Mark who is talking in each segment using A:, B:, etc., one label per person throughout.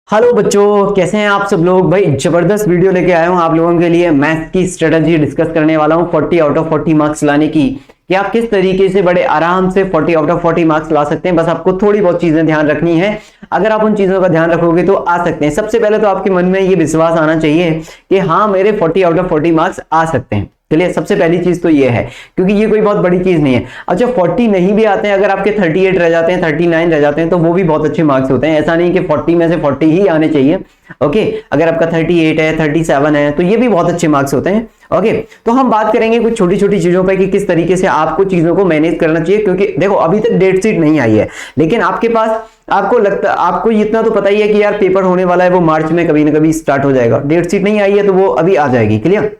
A: Hello बच्चों, कैसे हैं आप सब लोग। भाई जबरदस्त वीडियो लेके आया हूं आप लोगों के लिए। मैथ्स की स्ट्रेटजी डिस्कस करने वाला हूं 40 आउट ऑफ 40 मार्क्स लाने की, कि आप किस तरीके से बड़े आराम से 40 आउट ऑफ 40 मार्क्स ला सकते हैं। बस आपको थोड़ी बहुत चीजें ध्यान रखनी है। अगर आप उन चीजों का ध्यान रखोगे तो आ सकते हैं। सबसे पहले तो आपके मन में ये विश्वास आना चाहिए कि हाँ, मेरे 40 आउट ऑफ 40 मार्क्स आ सकते हैं। चलिए, सबसे पहली चीज तो ये है, क्योंकि ये कोई बहुत बड़ी चीज नहीं है। अच्छा, 40 नहीं भी आते हैं, अगर आपके 38 रह जाते हैं, 39 रह जाते हैं, तो वो भी बहुत अच्छे मार्क्स होते हैं। ऐसा नहीं कि 40 में से 40 ही आने चाहिए। ओके, अगर आपका 38 है, 37 है, तो ये भी बहुत अच्छे मार्क्स होते हैं। ओके, तो हम बात करेंगे कुछ छोटी छोटी चीजों पर कि किस तरीके से आपको चीजों को मैनेज करना चाहिए। क्योंकि देखो, अभी तक डेट शीट नहीं आई है, लेकिन आपके पास आपको इतना तो पता ही है कि यार पेपर होने वाला है, वो मार्च में कभी ना कभी स्टार्ट हो जाएगा। डेट शीट नहीं आई है तो वो अभी आ जाएगी। क्लियर?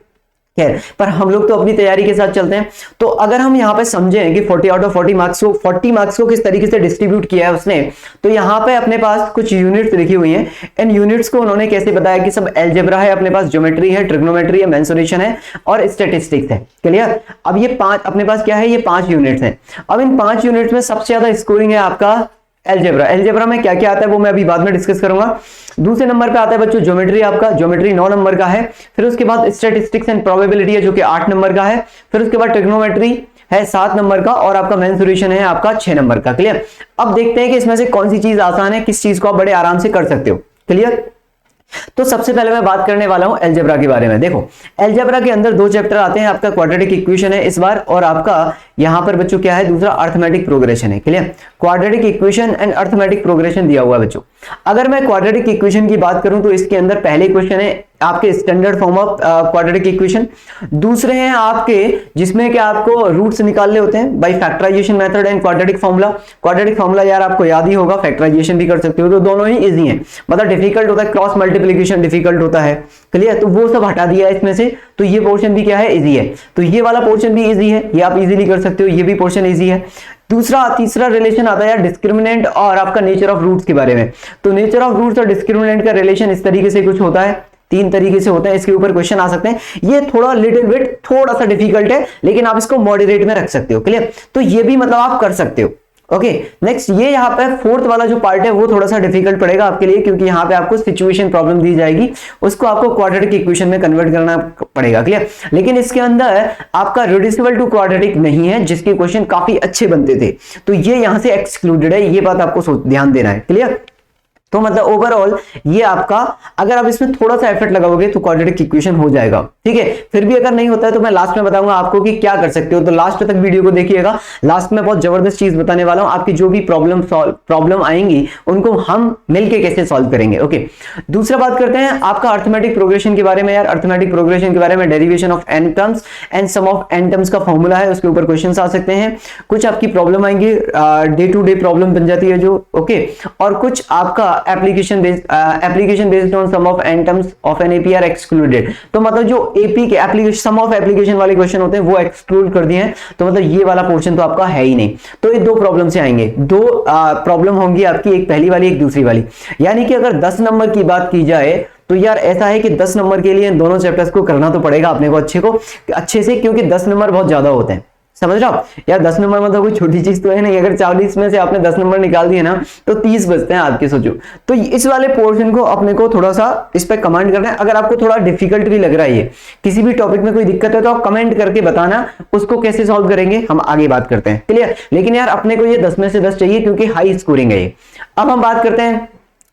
A: खैर, पर हम लोग तो अपनी तैयारी के साथ चलते हैं। तो अगर हम यहाँ पे समझें कि 40 आउट ऑफ 40 मार्क्स को किस तरीके से डिस्ट्रीब्यूट किया है उसने, तो यहाँ पे अपने पास कुछ यूनिट्स लिखी हुई हैं। इन यूनिट्स को उन्होंने कैसे बताया कि सब अलजेब्रा है, अपने पास ज्योमेट्री है, ट्रिग्नोमेट्री है, मेंसुरेशन है और स्टैटिस्टिक्स है। क्लियर? अब ये पांच अपने पास क्या है, ये 5 यूनिट्स हैं। अब इन 5 यूनिट्स में सबसे ज्यादा स्कोरिंग है आपका अलजेब्रा में क्या क्या आता है वो मैं अभी बाद में डिस्कस करूंगा। दूसरे नंबर पे आता है बच्चों ज्योमेट्री। आपका ज्योमेट्री 9 नंबर का है। फिर उसके बाद स्टैटिस्टिक्स एंड प्रोबेबिलिटी है जो कि 8 नंबर का है। फिर उसके बाद ट्रिग्नोमेट्री है 7 नंबर का और आपका मेंसुरेशन है आपका 6 नंबर का। क्लियर? अब देखते हैं कि इसमें से कौन सी चीज आसान है, किस चीज को आप बड़े आराम से कर सकते हो। क्लियर? तो सबसे पहले मैं बात करने वाला हूं अलजेब्रा के बारे में। देखो, अलजेब्रा के अंदर 2 चैप्टर आते हैं। आपका क्वाड्रेटिक इक्वेशन है इस बार, और आपका यहां पर बच्चों क्या है, दूसरा अर्थमेटिक प्रोग्रेशन है। Clear? Quadratic equation and arithmetic progression दिया हुआ है बच्चों। अगर मैं क्वाड्रेटिक इक्वेशन की बात करूं तो इसके अंदर पहले क्वेश्चन है आपके standard form of quadratic equation. दूसरे हैं आपके जिसमें कि आपको रूट्स निकालने होते हैं by factorization method and quadratic formula. Quadratic formula यार आपको याद ही होगा, फैक्टराइजेशन भी कर सकते हो, तो दोनों ही इजी हैं। मतलब डिफिकल्ट होता है, क्रॉस मल्टीप्लिकेशन डिफिकल्ट होता है। क्लियर? तो वो सब हटा दिया है इसमें से, तो ये पोर्शन भी क्या है, इजी है। तो ये वाला पोर्शन भी इजी है, ये आप इजीली कर सकते हो, ये भी पोर्शन इजी है। तीसरा रिलेशन आता है यार डिस्क्रिमिनेंट और आपका नेचर ऑफ रूट्स के बारे में। तो नेचर ऑफ रूट्स और डिस्क्रिमिनेंट का रिलेशन इस तरीके से कुछ होता है, 3 तरीके से होते हैं। इसके ऊपर क्वेश्चन आ सकते हैं। ये थोड़ा सा डिफिकल्ट है, लेकिन आप इसको मॉडरेट में रख सकते हो। क्लियर? तो ये भी मतलब आप कर सकते हो। ओके, नेक्स्ट ये यहाँ पे 4th वाला जो पार्ट है वो थोड़ा सा डिफिकल्ट पड़ेगा आपके लिए, क्योंकि यहाँ पे आपको सिचुएशन प्रॉब्लम दी जाएगी, उसको आपको क्वाड्रेटिक इक्वेशन में कन्वर्ट करना पड़ेगा। क्लियर? लेकिन इसके अंदर आपका रिड्यूसिबल टू क्वाड्रेटिक नहीं है, जिसके क्वेश्चन काफी अच्छे बनते थे, तो ये यहां से एक्सक्लूडेड है। ये बात आपको ध्यान देना है। क्लियर? तो मतलब ओवरऑल ये आपका, अगर आप इसमें थोड़ा सा एफर्ट लगाओगे तो क्वाड्रेटिक इक्वेशन हो जाएगा। ठीक है? फिर भी अगर नहीं होता है तो मैं लास्ट में बताऊंगा आपको कि क्या कर सकते हो, तो लास्ट तक वीडियो को देखिएगा। लास्ट में बहुत जबरदस्त चीज बताने वाला हूं। आपकी जो भी प्रॉब्लम आएंगी उनको हम मिलके कैसे सॉल्व करेंगे। ओके, दूसरा बात करते हैं आपका अर्थमेटिक प्रोग्रेशन के बारे में। यार अर्थमेटिक प्रोग्रेशन के बारे में derivation of n terms and sum of n terms का फॉर्मूला है, उसके ऊपर क्वेश्चन आ सकते हैं। कुछ आपकी प्रॉब्लम आएंगी, डे टू डे प्रॉब्लम बन जाती है जो। ओके, और कुछ आपका application based on sum of n terms of an AP are excluded. तो मतलब जो एपी के एप्लीकेशन सम ऑफ एप्लीकेशन वाले क्वेश्चन होते हैं वो एक्सक्लूड कर दिए हैं, तो मतलब ये वाला पोर्शन तो आपका है ही नहीं। तो ये 2 प्रॉब्लम से आएंगे, 2 प्रॉब्लम होंगी आपकी, एक पहली वाली एक दूसरी वाली। यानी कि अगर 10 नंबर की बात की जाए तो यार ऐसा है कि 10 नंबर के लिए इन दोनों चैप्टर्स को करना तो पड़ेगा अपने को अच्छे से, क्योंकि 10 नंबर बहुत ज्यादा होते हैं। समझ रहे हो यार? 10 नंबर मतलब कोई छोटी चीज तो है नहीं। अगर 40 में से आपने 10 नंबर निकाल दिए ना तो 30 बचते हैं आपके, सोचो। तो इस वाले पोर्शन को अपने को थोड़ा सा इस पे कमेंट करना है। अगर आपको थोड़ा डिफिकल्ट भी लग रहा है, ये किसी भी टॉपिक में कोई दिक्कत है तो आप कमेंट करके बताना, उसको कैसे सॉल्व करेंगे हम आगे बात करते हैं। क्लियर? लेकिन यार अपने को ये 10 में से 10 चाहिए, क्योंकि हाई स्कोरिंग है ये। अब हम बात करते हैं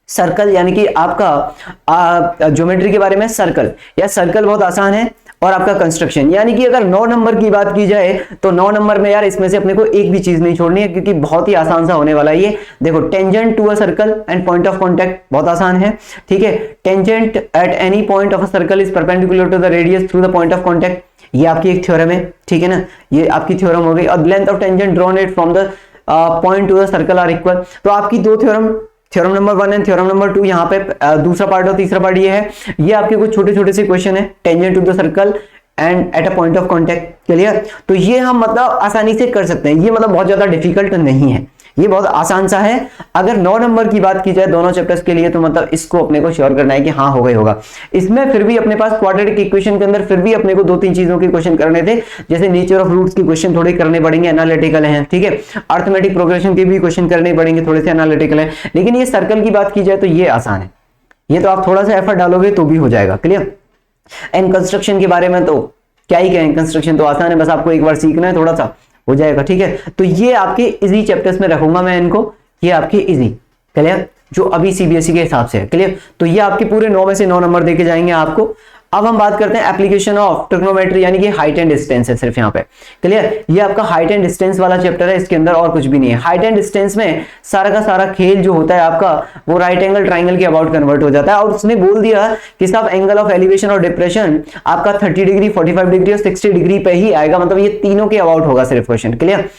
A: सर्कल, यानी कि आपका ज्योमेट्री के बारे में। सर्कल बहुत आसान है, और आपका कंस्ट्रक्शन, यानी कि अगर 9 नंबर की बात की जाए तो 9 नंबर में यार इसमें से अपने को एक भी चीज नहीं छोड़नी है, क्योंकि बहुत ही आसान सा होने वाला है ये। देखो, tangent to a circle and point of contact बहुत आसान है। ठीक है? Tangent at any point of a circle is perpendicular to the radius through the point of contact, ये आपकी एक थ्योरम है। ठीक है ना? ये आपकी थ्योरम हो गई। और length of tangent drawn it from the point to the circle are equal. तो आपकी 2 theorem number 1 and theorem number 2 यहाँ पे दूसरा पार्ट और तीसरा पार्ट ये है। ये आपके कुछ छोटे छोटे से क्वेश्चन है, tangent to the circle and at a point of contact. Clear? तो ये हम मतलब आसानी से कर सकते हैं, ये मतलब बहुत ज्यादा डिफिकल्ट नहीं है, ये बहुत आसान सा है। अगर 9 नंबर की बात की जाए दोनों चैप्टर्स के लिए तो मतलब इसको अपने को श्योर करना है कि हाँ होगा। इसमें फिर भी अपने पास क्वाड्रेटिक इक्वेशन के अंदर फिर भी अपने को 2-3 चीजों के क्वेश्चन करने थे, जैसे नेचर ऑफ रूट्स के क्वेश्चन थोड़े करने पड़ेंगे, एनालिटिकल हैं। ठीक है? अर्थमेटिक प्रोग्रेशन के भी क्वेश्चन करने पड़ेंगे, थोड़े से एनालिटिकल हैं। लेकिन ये सर्कल की बात की जाए तो ये आसान है। ये तो आप थोड़ा सा एफर्ट डालोगे तो भी हो जाएगा। क्लियर। एंड कंस्ट्रक्शन के बारे में तो क्या ही कहें, कंस्ट्रक्शन तो आसान है, बस आपको एक बार सीखना है, थोड़ा सा हो जाएगा। ठीक है, तो ये आपके इजी चैप्टर्स में रखूंगा मैं इनको, ये आपके इजी। क्लियर, जो अभी सीबीएसई के हिसाब से है। क्लियर, तो ये आपके पूरे 9 में से 9 नंबर देके जाएंगे आपको। अब हम बात करते हैं एप्लीकेशन ऑफ ट्रिग्नोमेट्री, यानी कि हाइट एंड डिस्टेंस है सिर्फ यहाँ पे। क्लियर, ये आपका हाइट एंड डिस्टेंस वाला चैप्टर है, इसके अंदर और कुछ भी नहीं है। हाइट एंड डिस्टेंस में सारा का सारा खेल जो होता है आपका, वो राइट एंगल ट्राइंगल के अबाउट कन्वर्ट हो जाता है। और उसने बोल दिया कि साहब एंगल ऑफ एलिवेशन और डिप्रेशन आपका 30 डिग्री, 45 डिग्री और 60 डिग्री पे ही आएगा, मतलब ये तीनों के अबाउट होगा सिर्फ क्वेश्चन। Clear,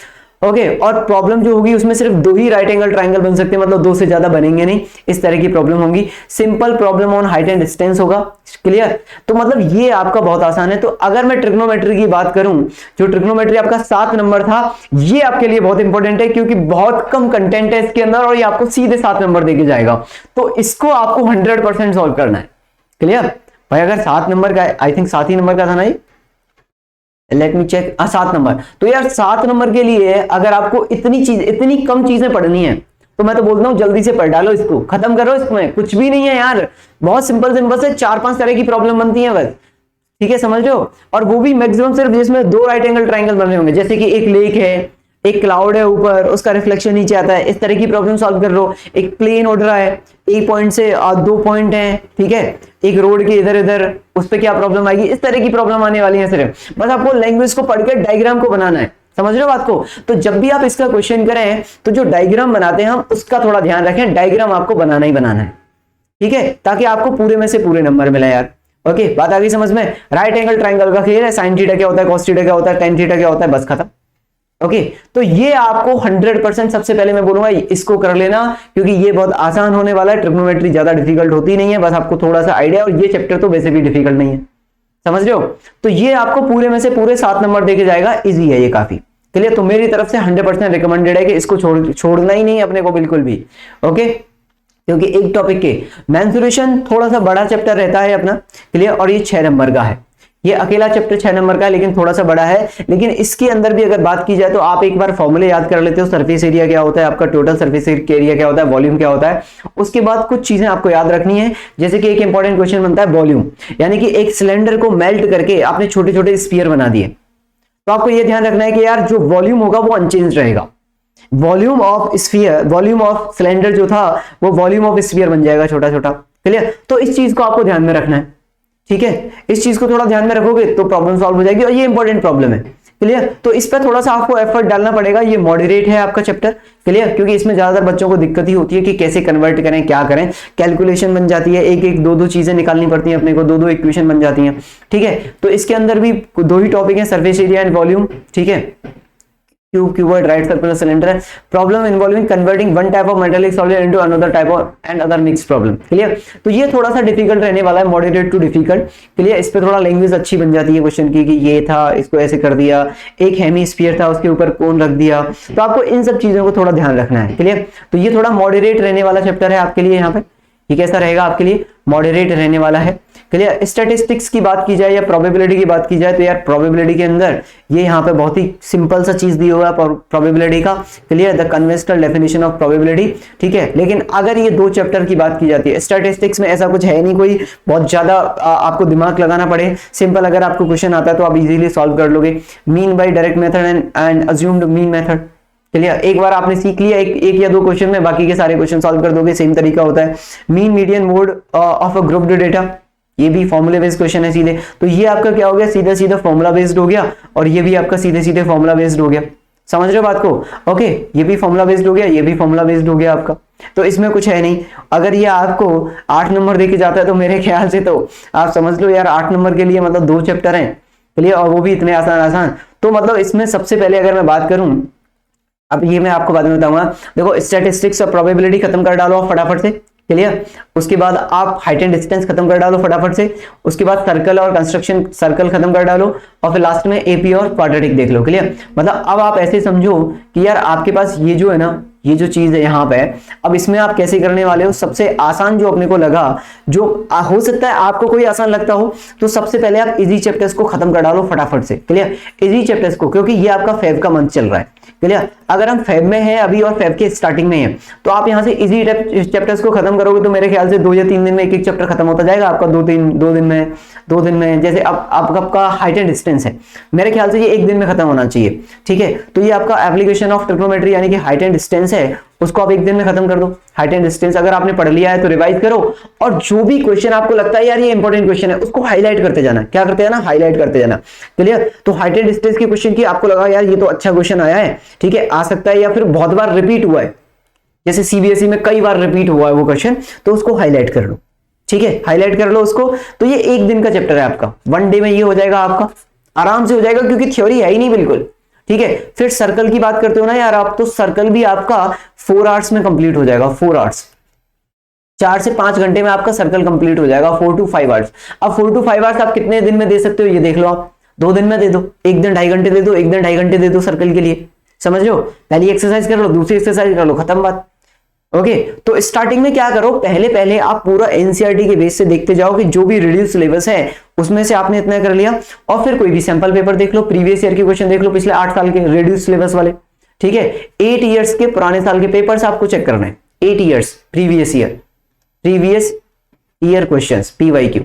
A: okay. और प्रॉब्लम जो होगी उसमें सिर्फ 2 ही राइट एंगल ट्राइंगल बन सकते हैं, मतलब 2 से ज्यादा बनेंगे नहीं, इस तरह की प्रॉब्लम होगी। Simple problem on height and distance होगा। क्लियर, तो मतलब ये आपका बहुत आसान है। तो अगर मैं ट्रिग्नोमेट्री की बात करूं, जो ट्रिग्नोमेट्री आपका 7 नंबर था, ये आपके लिए बहुत इंपॉर्टेंट है, क्योंकि बहुत कम कंटेंट है इसके अंदर और ये आपको सीधे 7 नंबर देके जाएगा। तो इसको आपको 100% सॉल्व करना है। क्लियर भाई, अगर 7 नंबर का, आई थिंक 7 ही नंबर का था ना ये, लेट मी चेक, 7 नंबर। तो यार 7 नंबर के लिए अगर आपको इतनी कम चीजें पढ़नी है, तो मैं तो बोलता हूं जल्दी से पढ़ डालो, इसको खत्म करो। इसमें कुछ भी नहीं है यार, बहुत सिंपल से 4-5 तरह की प्रॉब्लम बनती है बस। ठीक है, समझ रहे हो। और वो भी मैक्सिमम सिर्फ जिसमें 2 राइट एंगल ट्राइंगल बन रहे होंगे, जैसे कि एक लेक है, एक क्लाउड है ऊपर, उसका रिफ्लेक्शन नीचे आता है, इस तरह की प्रॉब्लम सॉल्व कर लो। एक प्लेन उड़ रहा है, एक पॉइंट से 2 पॉइंट है, ठीक है, एक रोड के इधर इधर, उस पर क्या प्रॉब्लम आएगी, इस तरह की प्रॉब्लम आने वाली है। सिर्फ बस आपको लैंग्वेज को पढ़कर डायग्राम को बनाना है, समझ रहे हो बात को। तो जब भी आप इसका क्वेश्चन करें तो जो डायग्राम बनाते हैं हम, उसका थोड़ा ध्यान रखें, डायग्राम आपको बनाना ही बनाना है। ठीक है, ताकि आपको पूरे में से पूरे नंबर मिले यार। ओके, बात आ गई समझ में। राइट एंगल ट्राइंगल का खेल है, साइन थीटा क्या होता है, कॉस थीटा क्या होता है, टेन थीटा क्या होता है, बस खत्म। ओके, तो ये आपको 100% सबसे पहले मैं बोलूंगा इसको कर लेना, क्योंकि ये बहुत आसान होने वाला है। ट्रिग्नोमेट्री ज्यादा डिफिकल्ट होती नहीं है, बस आपको थोड़ा सा आइडिया, और ये चैप्टर तो वैसे भी डिफिकल्ट नहीं है, समझ रहे हो। तो ये आपको पूरे में से पूरे 7 नंबर देके जाएगा, इजी है ये काफी। क्लियर, तो मेरी तरफ से 100% रिकमेंडेड है कि इसको छोड़ना ही नहीं अपने को बिल्कुल भी। ओके, क्योंकि एक टॉपिक के मेंसुरेशन थोड़ा सा बड़ा चैप्टर रहता है अपना। क्लियर, और ये 6 नंबर का है, ये अकेला चैप्टर 6 नंबर का है, लेकिन थोड़ा सा बड़ा है। लेकिन इसके अंदर भी अगर बात की जाए तो आप एक बार फॉर्मूले याद कर लेते हो, सरफेस एरिया क्या होता है आपका, टोटल सरफेस एरिया क्या होता है, वॉल्यूम क्या होता है। उसके बाद कुछ चीजें आपको याद रखनी है, जैसे कि एक इंपॉर्टेंट क्वेश्चन बनता है वॉल्यूम, यानी कि एक सिलेंडर को मेल्ट करके आपने छोटे छोटे स्फीयर बना दिए, तो आपको यह ध्यान रखना है कि यार जो वॉल्यूम होगा वो अनचेंज रहेगा। Volume of sphere, volume of cylinder जो था वो वॉल्यूम ऑफ स्फीयर बन जाएगा छोटा छोटा। क्लियर, तो इस चीज को आपको ध्यान में रखना है। ठीक है, इस चीज को थोड़ा ध्यान में रखोगे तो प्रॉब्लम सॉल्व हो जाएगी, और ये इंपॉर्टेंट प्रॉब्लम है। क्लियर, तो इस पर थोड़ा सा आपको एफर्ट डालना पड़ेगा। ये मॉडरेट है आपका चैप्टर। क्लियर, क्योंकि इसमें ज्यादातर बच्चों को दिक्कत ही होती है कि कैसे कन्वर्ट करें, क्या करें, कैलकुलेशन बन जाती है, एक एक दो चीजें निकालनी पड़ती हैं अपने को, 2 इक्वेशन बन जाती हैं। ठीक है, तो इसके अंदर भी 2 ही टॉपिक है, सरफेस एरिया एंड वॉल्यूम। ठीक है, क्यूबॉइड राइट सर्कुलर सिलेंडर है, problem involving converting one type of metallic solid into another type of and other mix problem. Clear, तो ये थोड़ा सा डिफिकल्ट रहने वाला है, मॉडरेट टू डिफिकल्ट। क्लियर, इस पे थोड़ा लैंग्वेज अच्छी बन जाती है क्वेश्चन की, कि ये था, इसको ऐसे कर दिया, एक हेमीस्फीयर था, उसके ऊपर कोन रख दिया, तो आपको इन सब चीजों को थोड़ा ध्यान रखना है। क्लियर, तो ये थोड़ा मॉडरेट रहने वाला चैप्टर है आपके लिए। यहाँ पे ये कैसा रहेगा आपके लिए, मॉडरेट रहने वाला है। क्लियर, स्टैटिस्टिक्स की बात की जाए या प्रोबेबिलिटी की बात की जाए, तो यार प्रोबेबिलिटी के अंदर ये यहाँ पे बहुत ही सिंपल सा चीज दी हुआ है प्रोबेबिलिटी का। Clear, the conventional definition of probability. ठीक है, लेकिन अगर ये 2 चैप्टर की बात की जाती है, स्टैटिस्टिक्स में ऐसा कुछ है नहीं कोई बहुत ज्यादा आपको दिमाग लगाना पड़े। सिंपल अगर आपको क्वेश्चन आता है तो आप इजीली सॉल्व कर लोगे। Mean by direct method and assumed mean method. Clear, एक बार आपने सीख लिया एक या 2 क्वेश्चन में, बाकी के सारे क्वेश्चन सॉल्व कर दोगे, सेम तरीका होता है। Mean median mode of a grouped data, ये भी फॉर्मूला बेस्ड क्वेश्चन है सीधे। तो ये आपका क्या हो गया, सीधा सीधा फॉर्मूला बेस्ड हो गया, और ये भी आपका सीधे सीधे फॉर्मूला बेस्ड हो गया। समझ रहे हो बात को। ओके, ये भी फॉर्मूला बेस्ड हो गया, ये भी फॉर्मूला बेस्ड हो गया आपका। तो इसमें कुछ है नहीं। अगर ये आपको 8 नंबर देके जाता है तो मेरे ख्याल से तो आप समझ लो यार 8 नंबर के लिए मतलब 2 चैप्टर हैं। क्लियर, और वो भी इतने आसान। तो मतलब इसमें सबसे पहले अगर मैं बात करूं, अब ये मैं आपको बाद में बताऊंगा। देखो, स्टैटिस्टिक्स और प्रोबेबिलिटी खत्म कर डालो आप फटाफट से। क्लियर, उसके बाद आप हाइट एंड डिस्टेंस खत्म कर डालो फटाफट से। उसके बाद सर्कल और कंस्ट्रक्शन सर्कल खत्म कर डालो, और फिर लास्ट में एपी और क्वाड्रेटिक देख लो। क्लियर, मतलब अब आप ऐसे समझो कि यार आपके पास ये जो है ना, ये जो चीज है यहाँ पे, अब इसमें आप कैसे करने वाले हो। सबसे आसान जो अपने को लगा, जो हो सकता है आपको कोई आसान लगता हो, तो सबसे पहले आप इजी चैप्टर्स को खत्म कर डालो फटाफट से। क्लियर, इजी चैप्टर्स को, क्योंकि ये आपका फेब का मंथ चल रहा है। क्लियर। अगर हम फेब में हैं अभी और फेब के स्टार्टिंग में हैं तो आप यहाँ से इजी चैप्टर्स को खत्म करोगे तो मेरे ख्याल से 2 या 3 दिन में एक एक चैप्टर खत्म होता जाएगा आपका। 2 दिन में जैसे अब आपका हाइट एंड डिस्टेंस है, मेरे ख्याल से ये 1 दिन में खत्म होना चाहिए, ठीक है। तो ये आपका एप्लीकेशन ऑफ ट्रिग्नोमेट्री यानी कि हाइट एंड डिस्टेंस है, उसको आप 1 दिन में खत्म कर दो। हाइट एंड डिस्टेंस अगर आपने पढ़ लिया है तो रिवाइज करो, और जो भी क्वेश्चन आपको लगता है यार ये इंपॉर्टेंट क्वेश्चन है उसको हाईलाइट करते जाना। क्या करते जाना? हाईलाइट करते जाना, क्लियर। तो हाइट एंड डिस्टेंस के क्वेश्चन की आपको लगा यार ये तो अच्छा क्वेश्चन आया है, ठीक है, आ सकता है या फिर बहुत बार रिपीट हुआ है, जैसे सीबीएसई में कई बार रिपीट हुआ है वो क्वेश्चन, तो उसको हाईलाइट कर लो, ठीक है, हाईलाइट कर लो उसको। तो ये 1 दिन का चैप्टर है आपका, 1 डे में ये हो जाएगा आपका, आराम से हो जाएगा क्योंकि थ्योरी है ही नहीं बिल्कुल, ठीक है। फिर सर्कल की बात करते हो ना यार आप, तो सर्कल भी आपका 4 आवर्स में कंप्लीट हो जाएगा, 4 आवर्स, 4 से 5 घंटे में आपका सर्कल कंप्लीट हो जाएगा, 4 to 5 आवर्स। अब 4 to 5 आवर्स आप कितने दिन में दे सकते हो ये देख लो आप, 2 दिन में दे दो, 1 दिन 2.5 घंटे दे दो, 1 दिन 2.5 घंटे दे दो सर्कल के लिए, समझ लो। पहली एक्सरसाइज कर लो, दूसरी एक्सरसाइज कर लो, खत्म बात। ओके, तो स्टार्टिंग में क्या करो, पहले आप पूरा एनसीईआरटी के बेस से देखते जाओ कि जो भी रिड्यूस सिलेबस है उसमें से आपने इतना कर लिया, और फिर कोई भी सैंपल पेपर देख लो, प्रीवियस ईयर के क्वेश्चन देख लो, पिछले 8 साल के रिड्यूस सिलेबस वाले, ठीक है। 8 इयर्स के पुराने साल के पेपर्स आपको चेक करने हैं, 8 years previous year questions, PYQ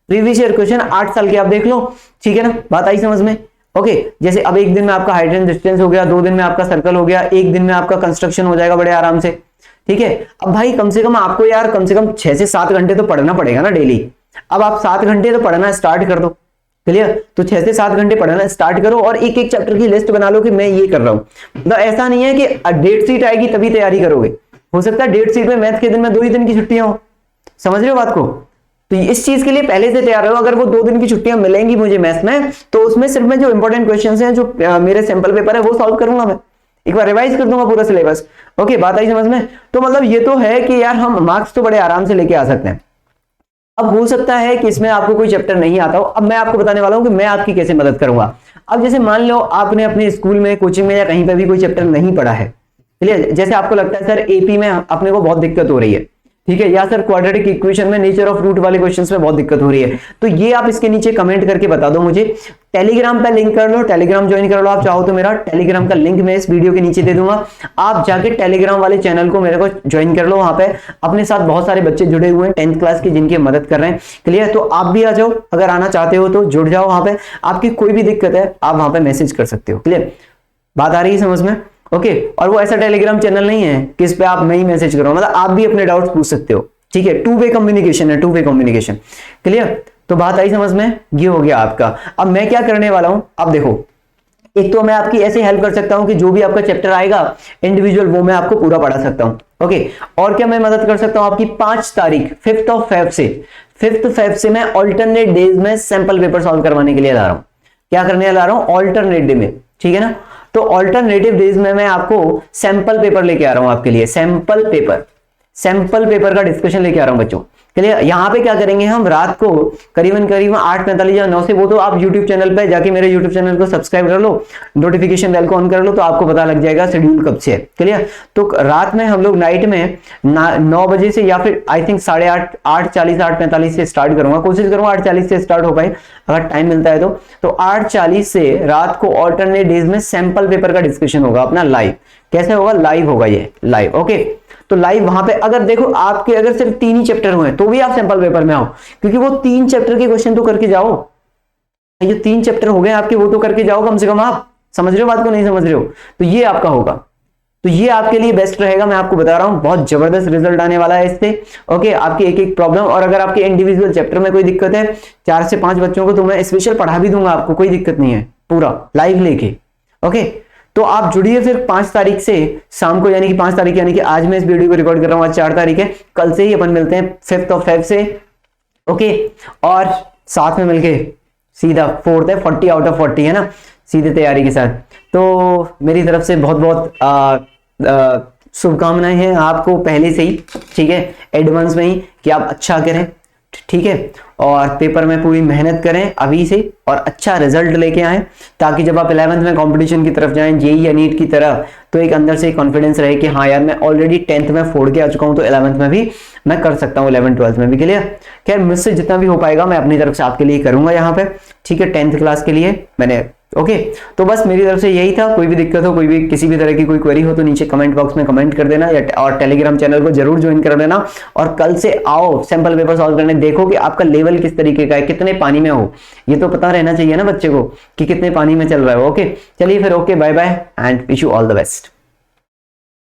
A: previous year question 8 साल के आप देख लो, ठीक है ना, बात आई समझ में। ओके, जैसे अब 1 दिन में आपका हाइट एंड डिस्टेंस हो गया, 2 दिन में आपका सर्कल हो गया, 1 दिन में आपका कंस्ट्रक्शन हो जाएगा बड़े आराम से, ठीक है। अब भाई कम से कम आपको यार कम से कम 6 से 7 घंटे तो पढ़ना पड़ेगा ना डेली। अब आप 7 घंटे तो पढ़ना स्टार्ट कर दो, क्लियर। तो 6 से 7 घंटे पढ़ना स्टार्ट करो और एक एक चैप्टर की लिस्ट बना लो कि मैं ये कर रहा हूं। मतलब ऐसा नहीं है कि डेट शीट आएगी तभी तैयारी करोगे, हो सकता है डेट शीट में मैथ के दिन में 2 ही दिन की छुट्टियां हो, समझ रहे हो बात को। तो इस चीज के लिए पहले से तैयार रहो। अगर वो 2 दिन की छुट्टियां मिलेंगी मुझे मैथ में, तो उसमें सिर्फ मैं जो इंपॉर्टेंट क्वेश्चंस हैं, जो मेरे सैंपल पेपर है वो सॉल्व करूंगा, मैं एक बार रिवाइज कर दूंगा पूरा सिलेबस। ओके, बात आई समझ में। तो मतलब ये तो है कि यार हम मार्क्स तो बड़े आराम से लेके आ सकते हैं। अब हो सकता है कि इसमें आपको कोई चैप्टर नहीं आता हो, अब मैं आपको बताने वाला हूं कि मैं आपकी कैसे मदद करूंगा। अब जैसे मान लो आपने अपने स्कूल में, कोचिंग में या कहीं पर भी कोई चैप्टर नहीं पढ़ा है, क्लियर। जैसे आपको लगता है सर एपी में अपने को बहुत दिक्कत हो रही है, ठीक है, या सर क्वाड्रेटिक इक्वेशन में नेचर ऑफ रूट वाले क्वेश्चंस में बहुत दिक्कत हो रही है, तो ये आप इसके नीचे कमेंट करके बता दो मुझे। टेलीग्राम पे लिंक कर लो, टेलीग्राम ज्वाइन कर लो आप चाहो तो। मेरा टेलीग्राम का लिंक मैं इस वीडियो के नीचे दे दूंगा, आप जाके टेलीग्राम वाले चैनल को मेरे को ज्वाइन कर लो। वहां पे अपने साथ बहुत सारे बच्चे जुड़े हुए हैं 10th क्लास के, जिनकी मदद कर रहे हैं, क्लियर। तो आप भी आ जाओ, अगर आना चाहते हो तो जुड़ जाओ वहां पे। आपकी कोई भी दिक्कत है आप वहां पे मैसेज कर सकते हो, क्लियर, बात आ रही है समझ में। ओके, और वो ऐसा टेलीग्राम चैनल नहीं है कि इस पे आप मैं ही मैसेज करो, मतलब आप भी अपने डाउट्स पूछ सकते हो, ठीक है। 2 वे कम्युनिकेशन है, 2 वे कम्युनिकेशन, क्लियर। तो बात आई समझ में, ये हो गया आपका। अब मैं क्या करने वाला हूं, अब देखो, एक तो मैं आपकी ऐसे हेल्प कर सकता हूं कि जो भी आपका चैप्टर आएगा इंडिविजुअल वो मैं आपको पूरा पढ़ा सकता हूं। ओके, और क्या मैं मदद कर सकता हूं आपकी 5 तारीख 5th फेब से मैं ऑल्टरनेट डेज में सैंपल पेपर सॉल्व करवाने के लिए ला रहा हूं। क्या करने ला रहा हूं? ऑल्टरनेट डे में, ठीक है ना। तो ऑल्टरनेटिव डेज में मैं आपको सैंपल पेपर लेके आ रहा हूं आपके लिए, सैंपल पेपर का डिस्कशन लेके आ रहा हूं बच्चों, क्लियर। यहाँ पे क्या करेंगे हम, रात को करीबन 8:45 या 9 से, वो तो आप YouTube चैनल पे जाके मेरे YouTube चैनल को सब्सक्राइब कर लो, नोटिफिकेशन बेल को ऑन कर लो, तो आपको पता लग जाएगा शेड्यूल कब से है, क्लियर। तो रात में हम लोग नाइट में 9 बजे से, या फिर आई थिंक 8:30 8:40 8:45 से स्टार्ट करूंगा, कोशिश करूंगा 8:40 से स्टार्ट हो पाए, अगर टाइम मिलता है तो 8:40 से रात को ऑल्टरनेट डेज में सैंपल पेपर का डिस्कशन होगा अपना लाइव। कैसे होगा? लाइव होगा ये, लाइव। ओके, तो लाइव वहां पे अगर देखो आपके अगर सिर्फ 3 ही चैप्टर हुए तो भी आप सैंपल पेपर में आओ, क्योंकि वो 3 चैप्टर के क्वेश्चन तो करके जाओ। ये 3 चैप्टर हो गए आपके, वो तो करके जाओ कम से कम। आप समझ रहे हो बात को, नहीं समझ रहे हो? तो ये आपका होगा, तो ये आपके लिए बेस्ट रहेगा। मैं आपको बता रहा हूं बहुत जबरदस्त रिजल्ट आने वाला है इससे। ओके, आपकी एक एक प्रॉब्लम, और अगर आपके इंडिविजुअल चैप्टर में कोई दिक्कत है 4 से 5 बच्चों को, तो मैं स्पेशल पढ़ा भी दूंगा आपको, कोई दिक्कत नहीं है, पूरा लाइव लेके। ओके, तो आप जुड़िए फिर 5 तारीख से शाम को, यानी कि 5 तारीख, यानी कि आज मैं इस वीडियो को रिकॉर्ड कर रहा हूं, आज 4 तारीख है, कल से ही अपन मिलते हैं 5th फेब से। ओके, और साथ में मिलके सीधा 4th है, 40 आउट ऑफ 40 है ना, सीधे तैयारी के साथ। तो मेरी तरफ से बहुत बहुत शुभकामनाएं हैं आपको पहले से ही, ठीक है, एडवांस में ही, कि आप अच्छा करें, ठीक है, और पेपर में पूरी मेहनत करें अभी से, और अच्छा रिजल्ट लेके आएं, ताकि जब आप 11th में कंपटीशन की तरफ जाएं, जेईई या नीट की तरह, तो एक अंदर से कॉन्फिडेंस रहे कि हाँ यार मैं ऑलरेडी 10th में फोड़ के आ चुका हूं, तो 11th में भी मैं कर सकता हूं, 11th 12th में भी, क्लियर। खैर मुझसे जितना भी हो पाएगा मैं अपनी तरफ से आपके लिए करूंगा यहाँ पे, ठीक है। 10th क्लास के लिए मैंने ओके तो बस मेरी तरफ से यही था। कोई भी दिक्कत हो, कोई भी किसी भी तरह की कोई क्वेरी हो तो नीचे कमेंट बॉक्स में कमेंट कर देना, और टेलीग्राम चैनल को जरूर ज्वाइन कर लेना। और कल से आओ सैंपल पेपर सॉल्व करने, देखो कि आपका लेवल किस तरीके का है, कितने पानी में हो, ये तो पता रहना चाहिए ना बच्चे को कि कितने पानी में चल रहा है। ओके चलिए फिर, okay bye bye and wish you all the best.